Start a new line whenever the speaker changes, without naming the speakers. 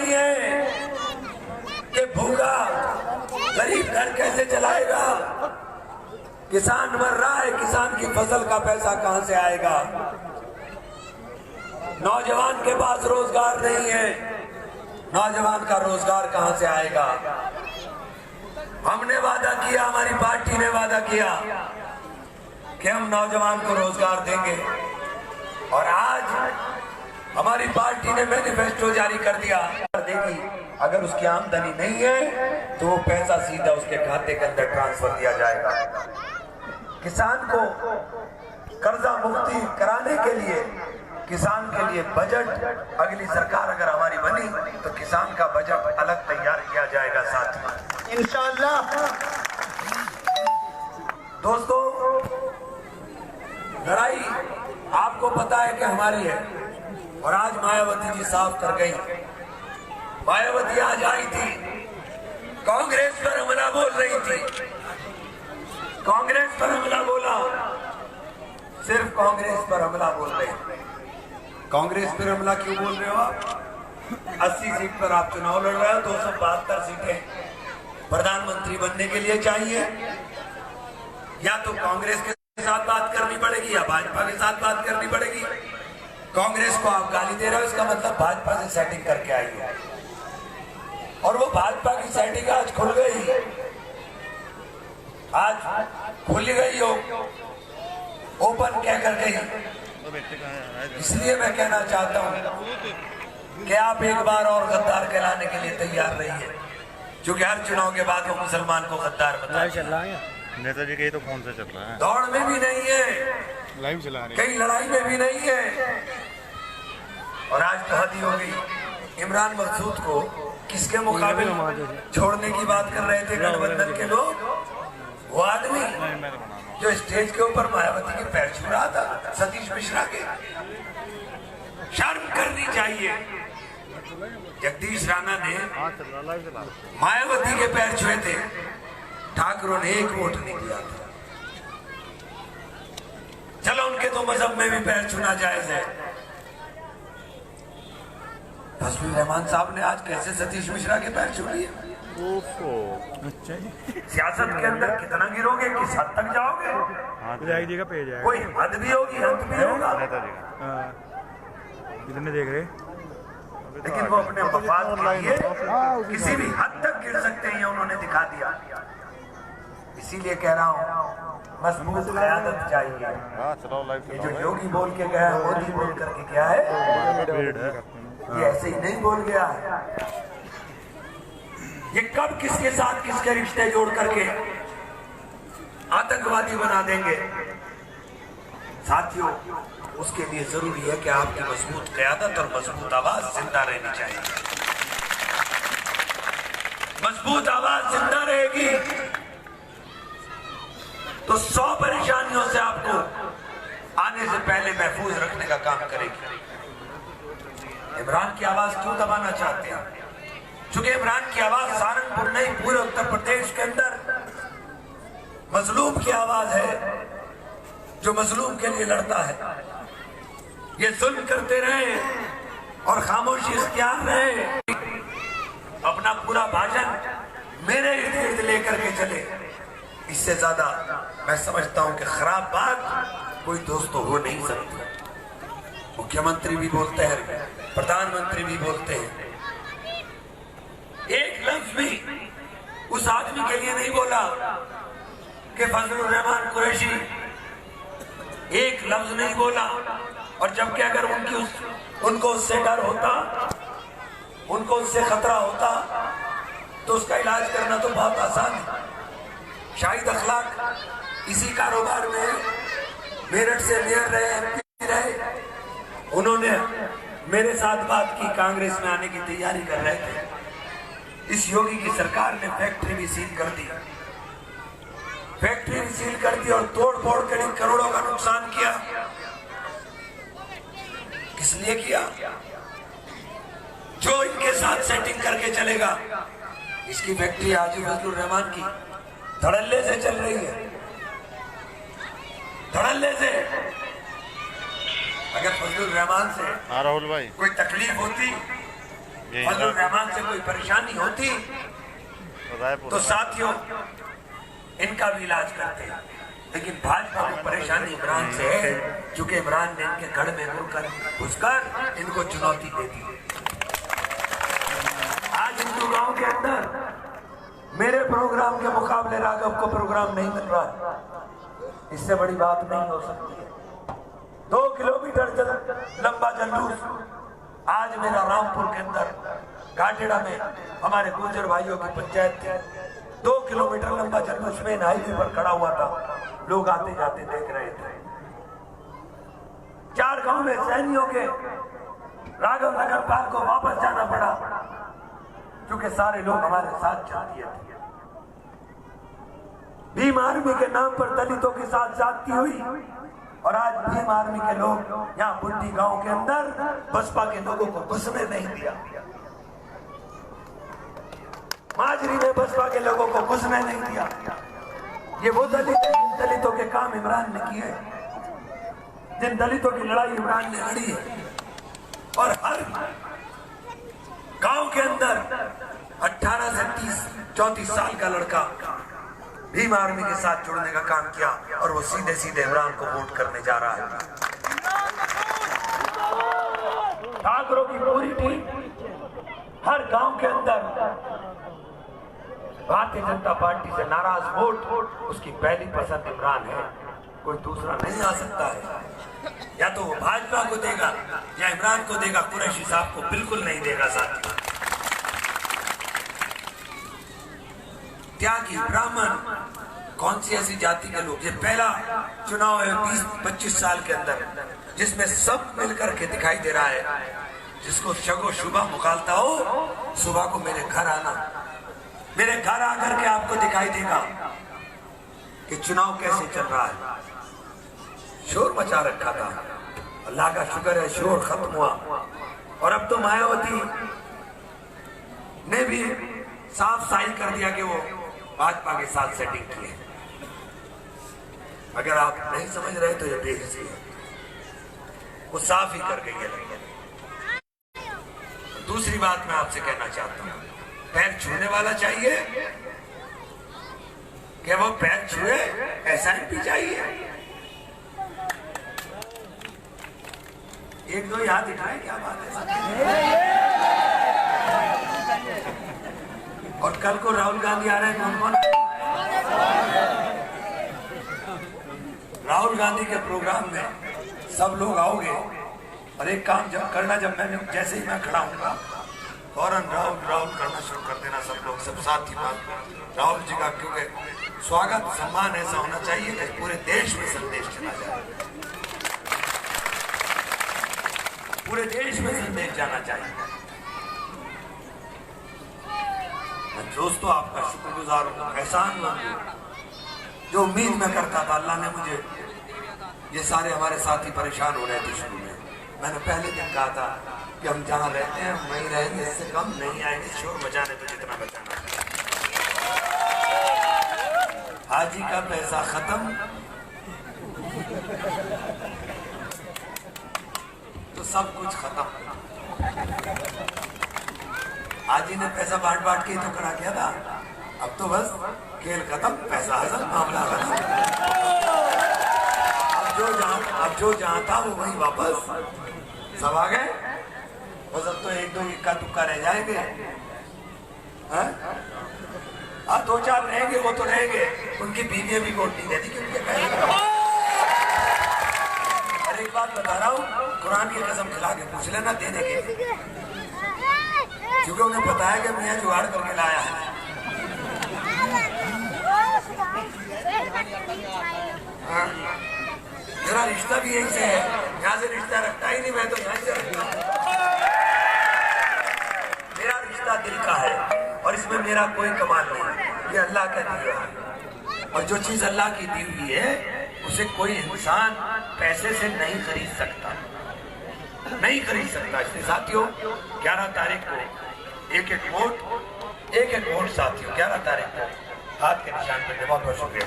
नहीं है कि भूखा गरीब घर कैसे चलाएगा। किसान मर रहा है, किसान की फसल का पैसा कहां से आएगा। नौजवान के पास रोजगार नहीं है, नौजवान का रोजगार कहां से आएगा। हमने वादा किया, हमारी पार्टी ने वादा किया कि हम नौजवान को रोजगार देंगे, और आज हमारी पार्टी ने मैनिफेस्टो जारी कर दिया देगी। अगर उसकी आमदनी नहीं है तो वो पैसा सीधा उसके खाते के अंदर ट्रांसफर दिया जाएगा। किसान को कर्जा मुक्ति कराने के लिए, किसान के लिए बजट, अगली सरकार अगर हमारी बनी तो किसान का बजट अलग तैयार किया जाएगा साथ में, इंशाअल्लाह। दोस्तों, लड़ाई आपको पता है कि हमारी है, और आज मायावती जी साफ कर गई। मायावती आज आई थी, कांग्रेस पर हमला बोल रही थी, कांग्रेस पर हमला बोला, सिर्फ कांग्रेस पर हमला बोल रहे हैं। कांग्रेस पर हमला क्यों बोल रहे हो आप? 80 सीट पर आप चुनाव लड़ रहे हो, 272 सीटें प्रधानमंत्री बनने के लिए चाहिए। या तो कांग्रेस के साथ बात करनी पड़ेगी या भाजपा के साथ बात करनी पड़ेगी। कांग्रेस को आप गाली दे रहे हो, इसका मतलब भाजपा से सेटिंग करके आई हो, और वो भाजपा की सेटिंग आज खुल गई, आज खुल गई हो, ओपन कह कर गई। इसलिए मैं कहना चाहता हूं कि आप एक बार और गद्दार कहलाने के लिए तैयार रहिए, क्योंकि हर चुनाव के बाद वो मुसलमान को गद्दार बताते हैं।
नेताजी के तो फोन से चल रहा है,
दौड़ में भी नहीं है,
लाइव चला रहे,
कहीं लड़ाई में भी नहीं है। और आज तो हद ही हो गई। इमरान मकसूद को किसके मुकाबले छोड़ने की बात कर रहे थे गठबंधन के लोग? वो आदमी जो स्टेज के ऊपर मायावती के पैर छू रहा था, सतीश मिश्रा के। शर्म करनी चाहिए। जगदीश राणा ने मायावती के पैर छुए थे, ठाकुरों ने एक वोट नहीं दिया था। चलो, उनके तो मजहब में भी पैर छूना जायज है। फजलुर रहमान साहब ने आज कैसे सतीश मिश्रा के पैर छू लिए? सियासत के अंदर कितना गिरोगे, किस हद तक जाओगे? कोई हद भी होगी, अंत भी होगा।
कितने देख रहे,
लेकिन वो अपने मफाद के लिए किसी भी हद तक गिर सकते हैं, उन्होंने दिखा दिया। इसीलिए कह रहा हूँ, मजबूत क़यादत चाहिए। ये जो योगी बोल के गया, मोदी बोल करके क्या है, ये ऐसे ही नहीं बोल गया है। ये कब किसके साथ किसके रिश्ते जोड़ करके आतंकवादी बना देंगे। साथियों, उसके लिए जरूरी है कि आपकी मजबूत क़यादत और मजबूत आवाज जिंदा रहनी चाहिए। मजबूत आवाज जिंदा रहेगी तो 100 परेशानियों से आपको आने से पहले महफूज रखने का काम करेगी। इमरान की आवाज क्यों दबाना चाहते हैं? क्योंकि इमरान की आवाज सहारनपुर नहीं, पूरे उत्तर प्रदेश के अंदर मजलूम की आवाज है, जो मजलूम के लिए लड़ता है। ये जुल्म करते रहे और खामोशी इख्तियार रहे, अपना पूरा भाषण मेरे इर्द गिर्द लेकर के चले। इससे ज्यादा मैं समझता हूं कि खराब बात कोई दोस्तों हो नहीं सकती। मुख्यमंत्री भी बोलते हैं, प्रधानमंत्री भी बोलते हैं, एक लफ्ज भी उस आदमी के लिए नहीं बोला कि फजलुर रहमान कुरैशी, एक लफ्ज नहीं बोला। और जबकि अगर उनको उससे डर होता, उनको उससे खतरा होता, तो उसका इलाज करना तो बहुत आसान है। शाहिद अखलाक इसी कारोबार में मेरठ से मेयर रहे, MP रहे, उन्होंने मेरे साथ बात की, कांग्रेस में आने की तैयारी कर रहे थे। इस योगी की सरकार ने फैक्ट्री भी सील कर दी, फैक्ट्री भी सील कर दी और तोड़ फोड़ कर करोड़ों का नुकसान किया। किस लिए किया? जो इनके साथ सेटिंग करके चलेगा। इसकी फैक्ट्री हाजी फजलुर रहमान की धड़ल्ले से चल रही है, धड़ल्ले से। अगर फजलुर रहमान से
राहुल भाई
कोई तकलीफ होती फजलुर रहमान से कोई परेशानी होती तो साथियों इनका भी इलाज करते हैं, लेकिन भाजपा को परेशानी इमरान से है, क्योंकि इमरान ने इनके गढ़ में घुसकर इनको चुनौती दे दी। आज हिंदू गांव के अंदर मेरे प्रोग्राम के मुकाबले राघव को प्रोग्राम नहीं मिल रहा है, इससे बड़ी बात नहीं हो सकती है। 2 किलोमीटर लंबा जलूस आज मेरा रामपुर के अंदर घाटेड़ा में हमारे गुर्जर भाइयों की पंचायत थी, 2 किलोमीटर लंबा जलूस में हाईवे पर खड़ा हुआ था, लोग आते जाते देख रहे थे। 4 गांव में सैनियों के राघव नगर पार्क को वापस जाना पड़ा, क्योंकि सारे लोग हमारे साथ चल दिए थे। भीम आर्मी के नाम पर दलितों के साथ जाती हुई, और आज भीम आर्मी के लोग यहाँ बुड्ढी गांव के अंदर बसपा के लोगों को घुसने नहीं दिया, माजरी में बसपा के लोगों को घुसने नहीं दिया। ये वो दलितों के काम इमरान ने किए, जिन दलितों की लड़ाई इमरान ने लड़ी है। और हर गांव के अंदर 18 से 34 साल का लड़का भीम आर्मी के साथ जुड़ने का काम किया, और वो सीधे सीधे इमरान को वोट करने जा रहा है। ठाकरों की पूरी टीम हर गांव के अंदर भारतीय जनता पार्टी से नाराज वोट, उसकी पहली पसंद इमरान है, कोई दूसरा नहीं आ सकता है। या तो वो भाजपा को देगा या इमरान को देगा, कुरैशी साहब को बिल्कुल नहीं देगा। साथियों, त्यागी ब्राह्मण कौन सी ऐसी जाति के लोग, ये पहला चुनाव है 20-25 साल के अंदर जिसमें सब मिलकर के दिखाई दे रहा है। जिसको शगो शुभा मुखालता हो, सुबह को मेरे घर आना, मेरे घर आकर के आपको दिखाई देगा कि चुनाव कैसे चल रहा है। शोर मचा रखा था, अल्लाह का शुक्र है शोर खत्म हुआ, और अब तो मायावती ने भी साफ साई कर दिया कि वो भाजपा के साथ सेटिंग की है। अगर आप नहीं समझ रहे तो ये बेहिसी है, वो साफ ही कर गई है। दूसरी बात मैं आपसे कहना चाहता हूं, पैर छूने वाला चाहिए क्या? वो पैर छुए SIP चाहिए? 1-2 हाथ उठाए, क्या बात है। और कल को राहुल गांधी आ रहे हैं, कौन? राहुल गांधी के प्रोग्राम में सब लोग आओगे, और एक काम जब करना, जब मैंने जैसे ही मैं खड़ा हूँगा फौरन राहुल राहुल करना शुरू कर देना सब लोग, सब साथ ही बात राहुल जी का, क्योंकि स्वागत सम्मान ऐसा होना चाहिए कि पूरे देश में संदेश चला जाए, पूरे देश में संदेश जाना चाहिए। मैं दोस्तों आपका शुक्रगुजार हूँ, एहसानमंद हूँ। जो उम्मीद मैं करता था, अल्लाह ने मुझे, ये सारे हमारे साथी परेशान हो रहे थे शुरू में, मैंने पहले दिन कहा था कि हम जहाँ रहते हैं वहीं रहेंगे, इससे कम नहीं आएंगे, शोर बचाने तो जितना बचाना है। हाजी का पैसा खत्म तो सब कुछ खत्म। हाजी ने पैसा बांट बांट के तो करा किया था, अब तो बस खेल खत्म, पैसा हजम, मामला खत्म। अब जो जहाँ था वो वहीं वापस सब आ गए, बस अब तो 1-2 इक्का दुक्का रह जाएंगे। हाँ 2-4 रहेंगे, वो तो रहेंगे, उनकी बीवियां भी वोट नहीं देती क्योंकि अरे एक बात बता रहा हूँ, कुरान की कसम खिला के पूछ लेना देने के, क्योंकि उन्हें पता है कि मैं जुगाड़ करके लाया है। मेरा रिश्ता भी यहीं से है, यहाँ से रिश्ता रखता ही नहीं, मैं तो यहाँ से रखता हूँ। मेरा रिश्ता दिल का है, और इसमें मेरा कोई कमाल नहीं, ये अल्लाह का दिया है। और जो चीज अल्लाह की दी हुई है उसे कोई इंसान पैसे से नहीं खरीद सकता, नहीं खरीद सकता। इसलिए साथियों 11 तारीख को एक एक वोट साथियों 11 तारीख को हाथ के निशान पर। बहुत बहुत शुक्रिया।